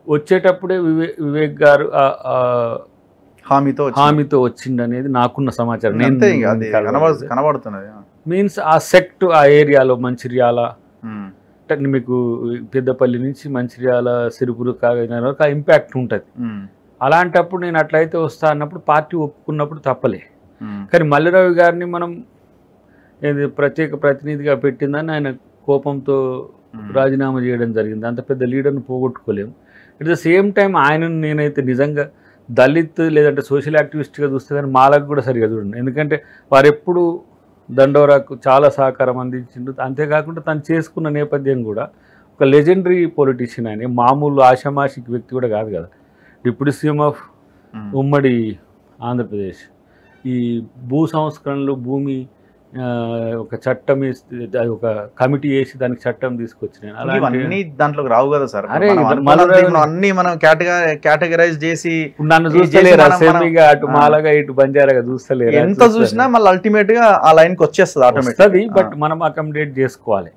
వచ్చేటప్పుడే వివేక్ గారు హామీతో వచ్చిండు అనేది నాకున్న సమాచారం. కనబడుతున్నది. మీన్స్ ఆ సెక్ట్ ఆ ఏరియాలో మంచిర్యాల మీకు పెద్దపల్లి నుంచి మంచిర్యాల సిరుపురు కాగిన వరకు ఆ ఇంపాక్ట్ ఉంటుంది. అలాంటప్పుడు నేను అట్లయితే వస్తా అన్నప్పుడు పార్టీ ఒప్పుకున్నప్పుడు తప్పలే. కానీ మల్లిరావు గారిని మనం ప్రత్యేక ప్రతినిధిగా పెట్టిందని ఆయన కోపంతో రాజీనామా చేయడం జరిగింది. అంత పెద్ద లీడర్ని పోగొట్టుకోలేము. అట్ ద సేమ్ టైం ఆయనను నేనైతే నిజంగా దళిత్ లేదంటే సోషల్ యాక్టివిస్ట్గా చూస్తే కానీ మాలకు కూడా సరిగా చూడండి. ఎందుకంటే వారు ఎప్పుడు దండోరాకు చాలా సహకారం అందించిండు. అంతేకాకుండా తను చేసుకున్న నేపథ్యం కూడా ఒక లెజెండరీ పొలిటీషియన్. ఆయన మామూలు ఆషామాషిక్ వ్యక్తి కూడా కాదు కదా. డిప్యూటీ సీఎం ఆఫ్ ఉమ్మడి ఆంధ్రప్రదేశ్. ఈ భూ సంస్కరణలు భూమి ఒక చట్టం ఒక కమిటీ వేసి దానికి చట్టం తీసుకొచ్చినాయి. అన్ని దాంట్లోకి రావు కదా సార్. అన్ని మనం కేటగరైజ్ చేసి నన్ను చూస్తలేరా సెమీగా అటు మాలగా ఇటు బంజారాగా చూస్తలేరు. ఎంత చూసినా మళ్ళీ అల్టిమేట్ గా ఆ లైన్ కి వచ్చేస్తుంది ఆటోమేటిక్. బట్ మనం అకామిడేట్ చేసుకోవాలి.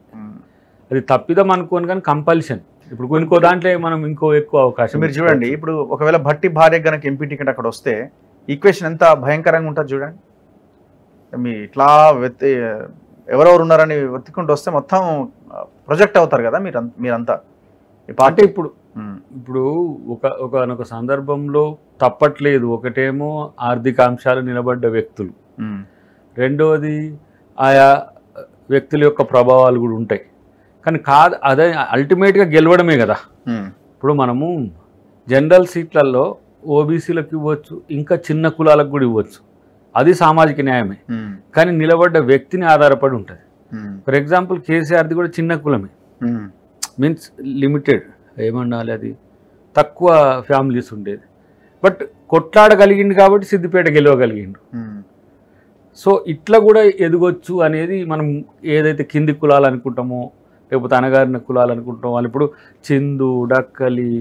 అది తప్పిదం అనుకోని కానీ కంపల్షన్. ఇప్పుడు ఇంకో దాంట్లో మనం ఇంకో ఎక్కువ అవకాశం. మీరు చూడండి, ఇప్పుడు ఒకవేళ భట్టి భార్య గనక ఎంపీ టికెట్ అక్కడ వస్తే ఈక్వేషన్ ఎంత భయంకరంగా ఉంటుంది చూడండి. మీ ఇట్లా ఎవరెవరు ఉన్నారని వెతుక్కుంటూ వస్తే మొత్తం ప్రొజెక్ట్ అవుతారు కదా మీరంతా ఈ పార్టీ. ఇప్పుడు ఒక సందర్భంలో తప్పట్లేదు. ఒకటేమో ఆర్థిక అంశాలు నిలబడ్డ వ్యక్తులు, రెండవది ఆయా వ్యక్తుల యొక్క ప్రభావాలు కూడా ఉంటాయి. కానీ కాదు అదే అల్టిమేట్గా గెలవడమే కదా. ఇప్పుడు మనము జనరల్ సీట్లలో ఓబీసీలకు ఇవ్వచ్చు, ఇంకా చిన్న కులాలకు కూడా ఇవ్వచ్చు. అది సామాజిక న్యాయమే. కానీ నిలబడ్డ వ్యక్తిని ఆధారపడి ఉంటుంది. ఫర్ ఎగ్జాంపుల్ కేసీఆర్ది కూడా చిన్న కులమే, మీన్స్ లిమిటెడ్ ఏమన్నాలి, అది తక్కువ ఫ్యామిలీస్ ఉండేది. బట్ కొట్లాడగలిగిండు కాబట్టి సిద్దిపేట గెలవగలిగిండు. సో ఇట్లా కూడా ఎదగొచ్చు అనేది మనం ఏదైతే కింది కులాలు అనుకుంటామో లేకపోతే అనగారిన కులాలు అనుకుంటామో వాళ్ళు ఇప్పుడు చిందు, డక్కలి,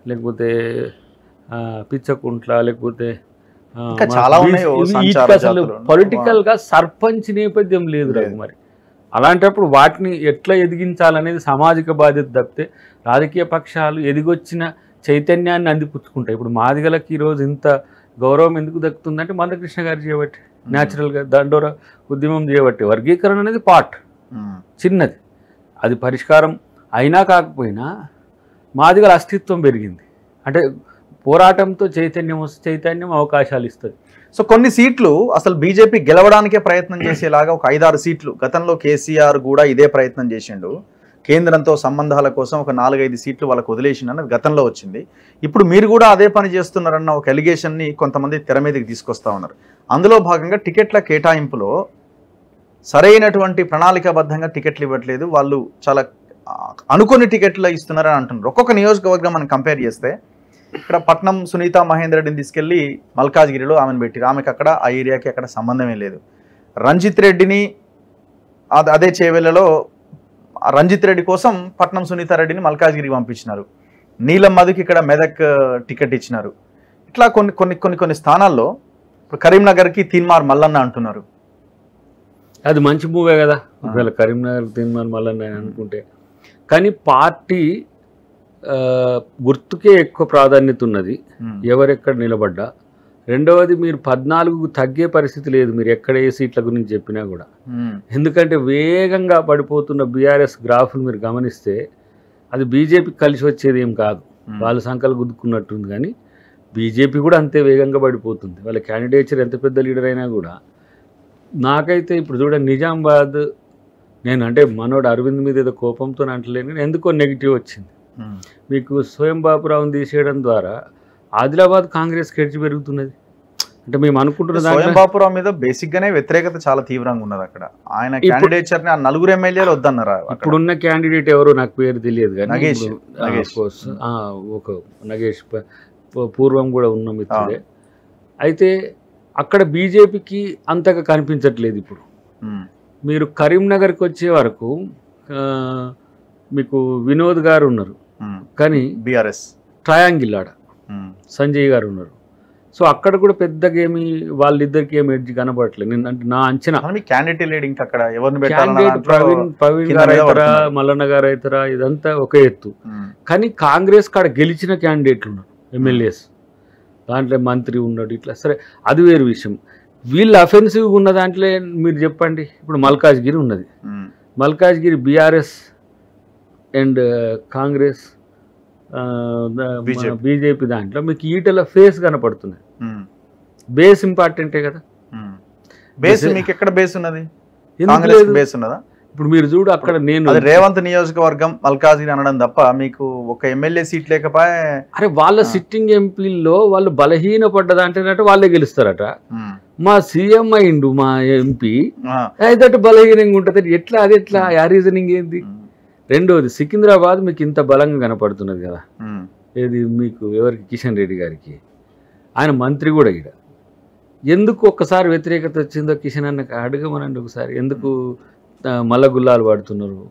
లేకపోతే పిచ్చకుంట్ల, లేకపోతే అసలు పొలిటికల్గా సర్పంచ్ నేపథ్యం లేదు మరి. అలాంటప్పుడు వాటిని ఎట్లా ఎదిగించాలనేది సామాజిక బాధ్యత తప్పితే రాజకీయ పక్షాలు ఎదిగొచ్చిన చైతన్యాన్ని అందిపుచ్చుకుంటాయి. ఇప్పుడు మాదిగలకి ఈరోజు ఇంత గౌరవం ఎందుకు దక్కుతుందంటే మందకృష్ణ గారు చేయబట్టి, న్యాచురల్గా దండోర ఉద్యమం చేయబట్టి. వర్గీకరణ అనేది పార్ట్ చిన్నది, అది పరిష్కారం అయినా కాకపోయినా మాదిగల అస్తిత్వం పెరిగింది. అంటే పోరాటంతో చైతన్యం అవకాశాలు ఇస్తుంది. సో కొన్ని సీట్లు అసలు బీజేపీ గెలవడానికే ప్రయత్నం చేసేలాగా ఒక 5-6 సీట్లు గతంలో కేసీఆర్ కూడా ఇదే ప్రయత్నం చేసిండు. కేంద్రంతో సంబంధాల కోసం ఒక 4-5 సీట్లు వాళ్ళకు వదిలేసిండని గతంలో వచ్చింది. ఇప్పుడు మీరు కూడా అదే పని చేస్తున్నారన్న ఒక ఎలిగేషన్ని కొంతమంది తెర మీదకి తీసుకొస్తా ఉన్నారు. అందులో భాగంగా టికెట్ల కేటాయింపులో సరైనటువంటి ప్రణాళికాబద్ధంగా టికెట్లు ఇవ్వట్లేదు, వాళ్ళు చాలా అనుకోని టికెట్లు ఇస్తున్నారని అంటున్నారు. ఒక్కొక్క నియోజకవర్గం మనం కంపేర్ చేస్తే ఇక్కడ పట్నం సునీత మహేందర్ రెడ్డిని తీసుకెళ్లి మల్కాజ్గిరిలో ఆమెను పెట్టారు. ఆమెకు అక్కడ ఆ ఏరియాకి అక్కడ సంబంధమే లేదు. రంజిత్ రెడ్డిని అదే చేవెళ్లలో రంజిత్ రెడ్డి కోసం పట్నం సునీత రెడ్డిని మల్కాజ్గిరికి పంపించినారు. నీలం మధుకి ఇక్కడ మెదక్ టికెట్ ఇచ్చినారు. ఇట్లా కొన్ని స్థానాల్లో ఇప్పుడు కరీంనగర్కి తీన్మార్ మల్లన్న అంటున్నారు. అది మంచి మూవే కదా కరీంనగర్ తీన్మార్ మల్లన్న అనుకుంటే. కానీ పార్టీ గుర్తుకే ఎక్కువ ప్రాధాన్యత ఉన్నది, ఎవరెక్కడ నిలబడ్డా. రెండవది మీరు 14కు తగ్గే పరిస్థితి లేదు మీరు ఎక్కడ ఏ సీట్ల గురించి చెప్పినా కూడా. ఎందుకంటే వేగంగా పడిపోతున్న బీఆర్ఎస్ గ్రాఫ్ను మీరు గమనిస్తే అది బీజేపీకి కలిసి వచ్చేది ఏం కాదు. వాళ్ళ సంఖ్యలు గుద్దుకున్నట్టుంది. కానీ బీజేపీ కూడా అంతే వేగంగా పడిపోతుంది. వాళ్ళ క్యాండిడేచర్ ఎంత పెద్ద లీడర్ అయినా కూడా. నాకైతే ఇప్పుడు చూడండి నిజామాబాద్, నేను అంటే మనోడు అరవింద్ మీద ఏదో కోపంతో అంటలేను, ఎందుకో నెగిటివ్ వచ్చింది. మీకు స్వయం బాపురావుని తీసేయడం ద్వారా ఆదిలాబాద్ కాంగ్రెస్ కెడ్చి పెరుగుతున్నది. అంటే మేము అనుకుంటున్న స్వయం బాపురావు మీద బేసిక్ గానే వ్యతిరేకత చాలా తీవ్రంగా ఉన్నది. అక్కడ ఆయన క్యాండిడేచర్ ని 4 ఎమ్మెల్యేలు వద్దన్నారు. ఇప్పుడున్న క్యాండిడేట్ ఎవరో నాకు పేరు తెలియదు కానీ ఒక నగేష్ పూర్వం కూడా ఉన్న మిత్రుడే. అయితే అక్కడ బీజేపీకి అంతగా కనిపించట్లేదు. ఇప్పుడు మీరు కరీంనగర్కి వచ్చే వరకు మీకు వినోద్ గారు ఉన్నారు, కానీ బీఆర్ఎస్ ట్రయాంగిల్ ఆడ సంజయ్ గారు ఉన్నారు. సో అక్కడ కూడా పెద్దగా ఏమి వాళ్ళిద్దరికి ఏమి ఎడ్జ్ కనబడట్లేదు. నేను అంటే నా అంచనా క్యాండిడేట్ లేడు ఇంకా అక్కడ ఎవరిని క్యాండిడేట్ ప్రవీణ్ గారు అవుతారా, మల్లన్న గారు అవుతారా, ఇదంతా ఒక ఎత్తు. కానీ కాంగ్రెస్ కాడ గెలిచిన క్యాండిడేట్లు ఉన్నారు, ఎమ్మెల్యేస్, దాంట్లో మంత్రి ఉన్నాడు, ఇట్లా సరే అది వేరు విషయం. వీళ్ళు అఫెన్సివ్గా ఉన్న దాంట్లో మీరు చెప్పండి. ఇప్పుడు మల్కాజ్గిరి ఉన్నది, Malkajgiri BRS and Congress BJP దాంట్లో మీకు ఈటల ఫేస్ కనపడుతున్నాయి. బేస్ ఇంపార్టెంటే కదా. బేస్ మీకు ఎక్కడ బేస్ ఉన్నది? బేస్ ఉన్నదా? ఇప్పుడు మీరు చూడు అక్కడ నేను రేవంత్ నియోజకవర్గం మల్కాజ్గిరి అనడం తప్ప మీకు ఒక ఎమ్మెల్యే సీట్ లేకపోయే. అరే వాళ్ళ సిట్టింగ్ ఎంపీల్లో వాళ్ళు బలహీన పడ్డదంటేనట వాళ్ళే గెలుస్తారట. మా సీఎం అయిండు మా ఎంపీ అయితే బలహీనంగా ఉంటుంది ఎట్లా? అది ఎట్లా? ఆ రీజనింగ్ ఏంది? రెండోది సికింద్రాబాద్ మీకు ఇంత బలంగా కనపడుతున్నది కదా, ఏది మీకు ఎవరికి? కిషన్ రెడ్డి గారికి. ఆయన మంత్రి కూడా ఇక్కడ. ఎందుకు ఒక్కసారి వ్యతిరేకత వచ్చిందో కిషన్ అన్నకు అడగమనండి ఒకసారి. ఎందుకు మల్ల గుల్లాలు పడుతున్నారు?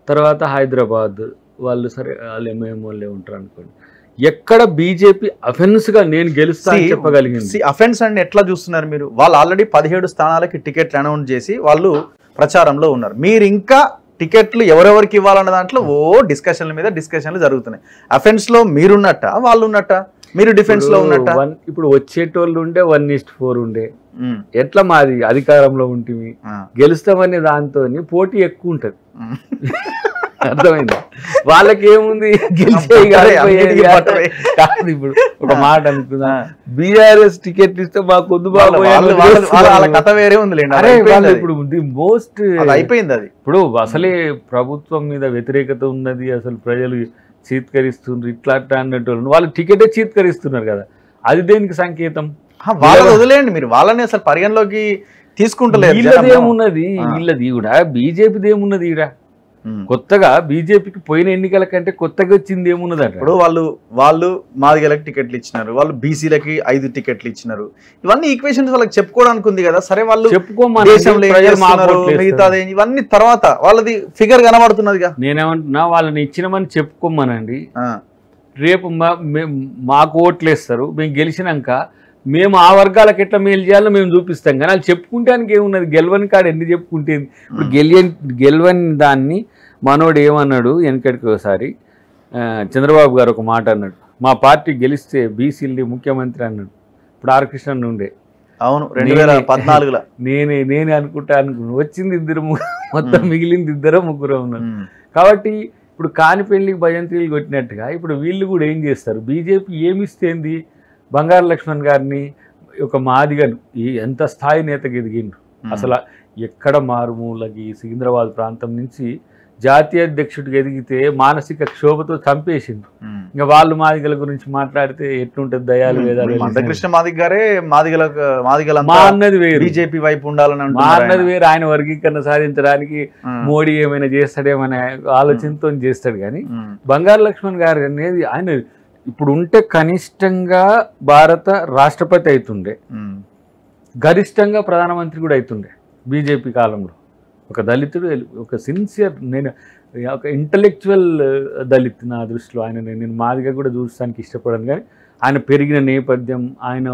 తర్వాత హైదరాబాద్ వాళ్ళు సరే వాళ్ళు ఎంఐఎంఓలే ఉంటారు అనుకోండి. ఎక్కడ బీజేపీ అఫెన్స్గా నేను గెలుస్తా చెప్పగలిగింది? అఫెన్స్ అంటే ఎట్లా చూస్తున్నారు మీరు? వాళ్ళు ఆల్రెడీ 17 స్థానాలకి టికెట్లు అనౌన్స్ చేసి వాళ్ళు ప్రచారంలో ఉన్నారు. మీరు ఇంకా టికెట్లు ఎవరెవరికి ఇవ్వాలన్న దాంట్లో డిస్కషన్ల మీద డిస్కషన్లు జరుగుతున్నాయి. అఫెన్స్ లో మీరున్నట్ట, వాళ్ళు ఉన్నట్ట, మీరు డిఫెన్స్ లో ఉన్నట్ట? ఇప్పుడు వచ్చేటోళ్ళు ఉండే 1:4 ఉండే. ఎట్లా మాది అధికారంలో ఉంటుంది గెలుస్తామనే దాంతో పోటీ ఎక్కువ ఉంటది. అర్థమైంది? వాళ్ళకి ఏముంది గెలిచే. ఇప్పుడు ఒక మాట అనుకుందా, బీఆర్ఎస్ టికెట్ ఇస్తే మాకు వద్దు బాబు, వాళ్ళ కథ వేరే ఉంది. ఇప్పుడు మోస్ట్ అయిపోయింది అది. ఇప్పుడు అసలే ప్రభుత్వం మీద వ్యతిరేకత ఉన్నది, అసలు ప్రజలు చీత్కరిస్తున్నారు ఇట్లా అన్నట్టు వాళ్ళు టికెటే చీత్కరిస్తున్నారు కదా. అది దేనికి సంకేతం? వాళ్ళని వదిలేయండి, మీరు వాళ్ళని అసలు పరిగణలోకి తీసుకుంటలేదు. వీళ్ళదేమున్నది, వీళ్ళది కూడా బీజేపీది ఏమున్నది ఈడ? కొత్తగా బీజేపీకి పోయిన ఎన్నికల కంటే కొత్తగా వచ్చింది ఏమున్నది? ఇప్పుడు వాళ్ళు మాదిగలకు టికెట్లు ఇచ్చినారు, వాళ్ళు బీసీలకి 5 టికెట్లు ఇచ్చినారు. ఇవన్నీ ఈక్వేషన్స్ వాళ్ళకి చెప్పుకోవడానికి ఉంది కదా. సరే వాళ్ళు మిగతాది ఇవన్నీ తర్వాత వాళ్ళది ఫిగర్ కనబడుతున్నదిగా. నేనేమంటున్నా, వాళ్ళని ఇచ్చినామని చెప్పుకోమనండి. రేపు మాకు ఓట్లు వేస్తారు, మేము గెలిచినాక మేము ఆ వర్గాలకు ఎట్లా మేలు చేయాలో మేము చూపిస్తాం. కానీ వాళ్ళు చెప్పుకుంటానికి ఏమున్నది? గెలవని కాడ ఎన్ని చెప్పుకుంటే ఇప్పుడు గెలవని దాన్ని మనోడు ఏమన్నాడు వెనకడికి ఒకసారి, చంద్రబాబు గారు ఒక మాట అన్నాడు, మా పార్టీ గెలిస్తే బీసీల్ని ముఖ్యమంత్రి అన్నాడు. ఇప్పుడు ఆర్ కృష్ణ ఉండే. అవును, 2014లో నేనే అనుకుంటాను. వచ్చింది 2 మొత్తం మిగిలింది 2 3 ఉన్నారు. కాబట్టి ఇప్పుడు కానిపెళ్లికి భజంత్రీలు కొట్టినట్టుగా ఇప్పుడు వీళ్ళు కూడా ఏం చేస్తారు? బీజేపీ ఏమిస్తేంది? బంగారు లక్ష్మణ్ గారిని ఒక మాదిగను ఎంత స్థాయి నేతకి ఎదిగిండు. అసలు ఎక్కడ మారుమూలకి సికింద్రాబాద్ ప్రాంతం నుంచి జాతీయ అధ్యక్షుడికి ఎదిగితే మానసిక క్షోభతో చంపేసిండు. ఇంకా వాళ్ళు మాదిగల గురించి మాట్లాడితే ఎట్లుంటది? దయాలు వేదాలు. మందకృష్ణ మాదిగ గారే మాదిగల మా అన్నది వేరు, బీజేపీ వైపు ఉండాలని మా అన్నది వేరు. ఆయన వర్గీకరణ సాధించడానికి మోడీ ఏమైనా చేస్తాడేమనే ఆలోచనతో చేస్తాడు. కానీ బంగారు లక్ష్మణ్ గారు అనేది ఆయన ఇప్పుడు ఉంటే కనిష్టంగా భారత రాష్ట్రపతి అవుతుండే, గరిష్టంగా ప్రధానమంత్రి కూడా అవుతుండే బీజేపీ కాలంలో. ఒక దళితుడు, ఒక సిన్సియర్, నేను ఒక ఇంటలెక్చువల్ దళిత్ నా దృష్టిలో ఆయన. నేను మాదిగా కూడా చూడడానికి ఇష్టపడను. కానీ ఆయన పెరిగిన నేపథ్యం, ఆయన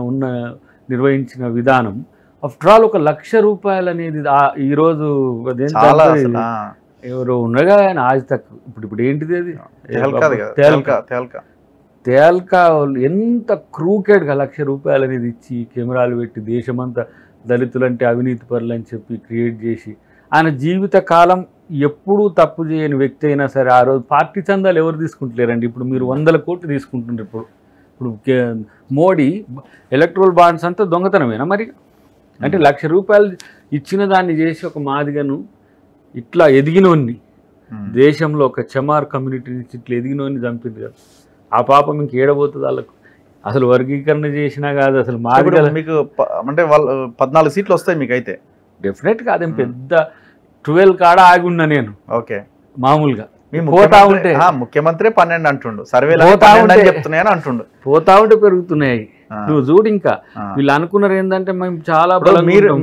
నిర్వహించిన విధానం, ఆఫ్టర్ ఆల్ 1 లక్ష రూపాయలు అనేది ఈరోజు ఎవరో ఉండగా ఆయన ఆజ్ తక్. ఇప్పుడు ఏంటిది అది? తేల్కా ఎంత క్రూకెడ్గా 1 లక్ష రూపాయలు అనేది ఇచ్చి కెమెరాలు పెట్టి దేశమంతా దళితులంటే అవినీతి పరులు అని చెప్పి క్రియేట్ చేసి, ఆయన జీవిత కాలం ఎప్పుడూ తప్పు చేయని వ్యక్తి అయినా సరే ఆ రోజు పార్టీ చందాలు ఎవరు తీసుకుంటలేరండి. ఇప్పుడు మీరు 100 కోట్లు తీసుకుంటున్నారు. ఇప్పుడు మోడీ ఎలక్ట్రల్ బాండ్స్ అంతా దొంగతనమేనా మరి? అంటే 1 లక్ష రూపాయలు ఇచ్చిన దాన్ని చేసి ఒక మాదిగను ఇట్లా ఎదిగినోన్ని, దేశంలో ఒక చమార్ కమ్యూనిటీ నుంచి ఇట్లా ఎదిగినోన్ని చంపింది కదా. ఆ పాపం ఇంక ఏడబోతుంది వాళ్ళకు. అసలు వర్గీకరణ చేసినా కాదు అసలు మాదిగల. మీకు అంటే వాళ్ళు 14 సీట్లు వస్తాయి మీకు అయితే డెఫినెట్గా. అదేం పెద్ద 12 కాడ ఆగి ఉన్నా నేను. ఓకే, మామూలుగా పోతా ఉంటే ముఖ్యమంత్రి 12 అంటుండు, సర్వేలు చెప్తున్నాయని అంటుండు. పోతా ఉంటే పెరుగుతున్నాయి. నువ్వు చూడు, ఇంకా వీళ్ళు అనుకున్నారు ఏంటంటే మేము చాలా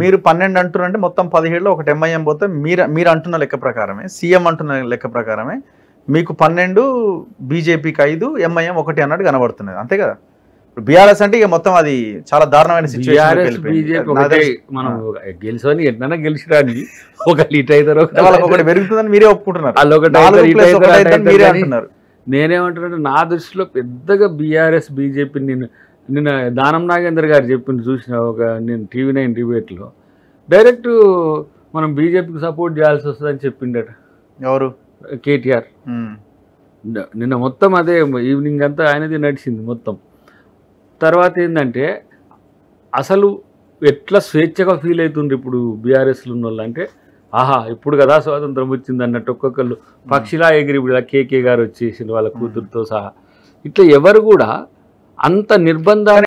మీరు 12 అంటున్నారంటే మొత్తం 17లో ఒకటి ఎంఐఎం పోతే మీరు అంటున్న లెక్క ప్రకారమే, సీఎం అంటున్న లెక్క ప్రకారమే మీకు 12, బీజేపీకి 5, ఎంఐఎం 1 అన్నట్టు కనబడుతున్నది. అంతే కదా? బీఆర్ఎస్ అంటే ఇక మొత్తం అది చాలా దారుణమైన బీఆర్ఎస్ బీజేపీ ఒకటే మనం గెలిచని ఎట్లా గెలిచిరాని ఒకళ్ళు ఇటు అవుతారు ఒకటి పెరుగుతుందని మీరే ఒప్పుకుంటున్నారు. వాళ్ళు ఒకటి మీరే అంటున్నారు. నేనేమంటున్నాను నా దృష్టిలో పెద్దగా బీఆర్ఎస్ బీజేపీ నిన్న దానం నాగేందర్ గారు చెప్పింది చూసిన నేను TV9 డిబేట్లో డైరెక్ట్ మనం బీజేపీకి సపోర్ట్ చేయాల్సి వస్తుందని చెప్పిండట ఎవరు కేటీఆర్. నిన్న మొత్తం అదే ఈవినింగ్ అంతా ఆయనది నడిచింది మొత్తం. తర్వాత ఏంటంటే అసలు ఎట్లా స్వేచ్ఛగా ఫీల్ అవుతుంది ఇప్పుడు బీఆర్ఎస్లో ఉన్న వాళ్ళు అంటే ఆహా ఇప్పుడు కదా స్వాతంత్రం వచ్చింది అన్నట్టు ఒక్కొక్కళ్ళు పక్షిలా ఎగిరి ఇప్పుడు KK గారు వచ్చేసింది వాళ్ళ కూతురుతో సహా. ఇట్లా ఎవరు కూడా అంత నిర్బంధాన్ని